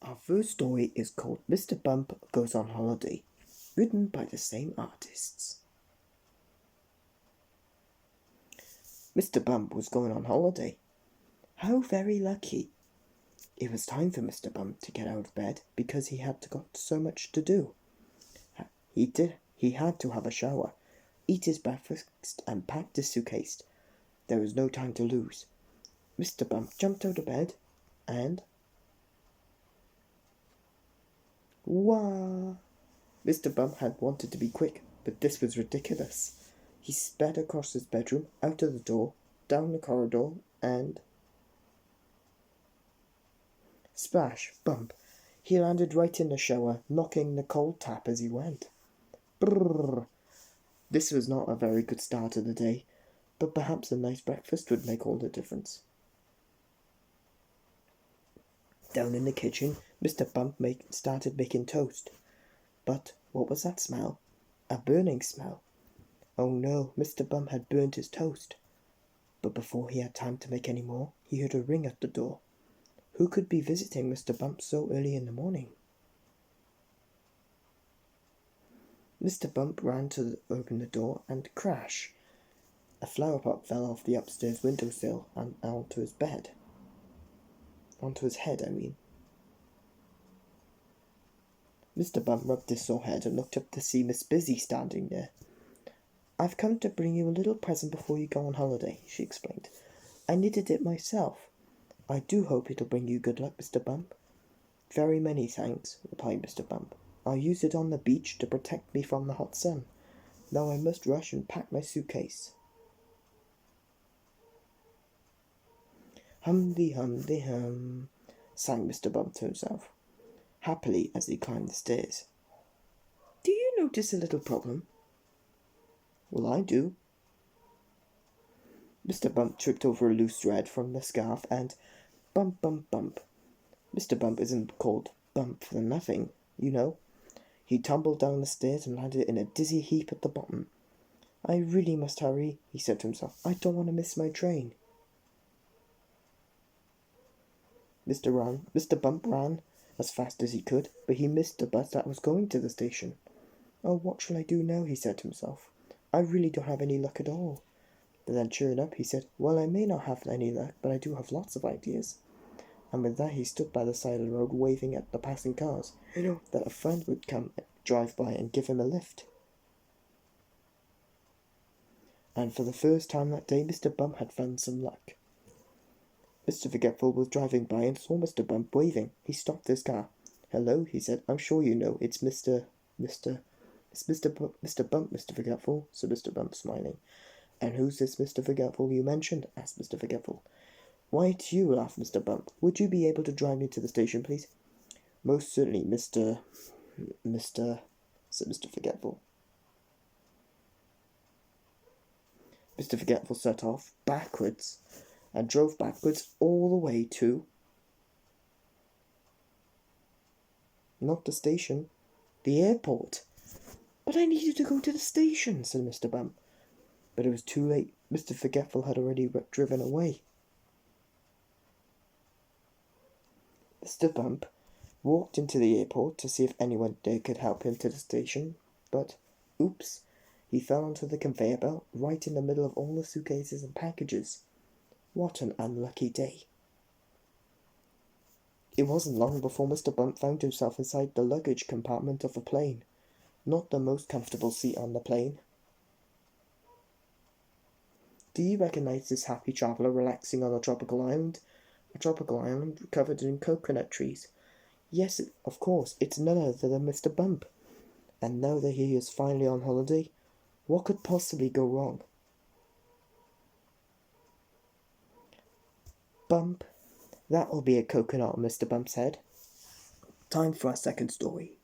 Our first story is called Mr. Bump Goes on Holiday, written by the same artists. Mr. Bump was going on holiday. How very lucky! It was time for Mr. Bump to get out of bed because he had got so much to do. He had to have a shower, eat his breakfast, and pack his suitcase. There was no time to lose. Mr. Bump jumped out of bed and... Wah! Mr. Bump had wanted to be quick, but this was ridiculous. He sped across his bedroom, out of the door, down the corridor, and... Splash! Bump! He landed right in the shower, knocking the cold tap as he went. Brrr! This was not a very good start of the day, but perhaps a nice breakfast would make all the difference. Down in the kitchen, Mr. Bump started making toast. But what was that smell? A burning smell. Oh no, Mr. Bump had burnt his toast. But before he had time to make any more, he heard a ring at the door. Who could be visiting Mr. Bump so early in the morning? Mr. Bump ran to open the door and crash! A flower pot fell off the upstairs windowsill and onto his bed. Onto his head, I mean. Mr. Bump rubbed his sore head and looked up to see Miss Busy standing there. "I've come to bring you a little present before you go on holiday," she explained. "I knitted it myself. I do hope it'll bring you good luck, Mr. Bump." "Very many thanks," replied Mr. Bump. "I'll use it on the beach to protect me from the hot sun. Now I must rush and pack my suitcase." "Humdy, humdy, hum," sang Mr. Bump to himself, happily as he climbed the stairs. "Do you notice a little problem?" "Well, I do." Mr. Bump tripped over a loose thread from the scarf and bump, bump, bump. Mr. Bump isn't called Bump for nothing, you know. He tumbled down the stairs and landed in a dizzy heap at the bottom. "I really must hurry," he said to himself. "I don't want to miss my train." Mr. Bump ran as fast as he could, but he missed the bus that was going to the station. "Oh, what shall I do now?" he said to himself. "I really don't have any luck at all." But then, cheering up, he said, "Well, I may not have any luck, but I do have lots of ideas." And with that, he stood by the side of the road, waving at the passing cars, that a friend would come drive by and give him a lift. And for the first time that day, Mr. Bump had found some luck. Mr. Forgetful was driving by and saw Mr. Bump waving. He stopped his car. "Hello," he said. "I'm sure you know. It's Mr. Bump, Mr. Forgetful," said Mr. Bump, smiling. "And who's this Mr. Forgetful you mentioned?" asked Mr. Forgetful. "Why, it's you," laughed Mr. Bump. "Would you be able to drive me to the station, please?" "Most certainly, Mr. said Mr. Forgetful. Mr. Forgetful set off backwards and drove backwards all the way to... not the station, the airport. "But I needed to go to the station," said Mr. Bump. But it was too late. Mr. Forgetful had already driven away. Mr. Bump walked into the airport to see if anyone there could help him to the station, but, oops, he fell onto the conveyor belt right in the middle of all the suitcases and packages. What an unlucky day. It wasn't long before Mr. Bump found himself inside the luggage compartment of a plane. Not the most comfortable seat on the plane. Do you recognize this happy traveller relaxing on a tropical island? A tropical island covered in coconut trees. Yes, of course, it's none other than Mr. Bump. And now that he is finally on holiday, what could possibly go wrong? Bump, that'll be a coconut on Mr. Bump's head. Time for our second story.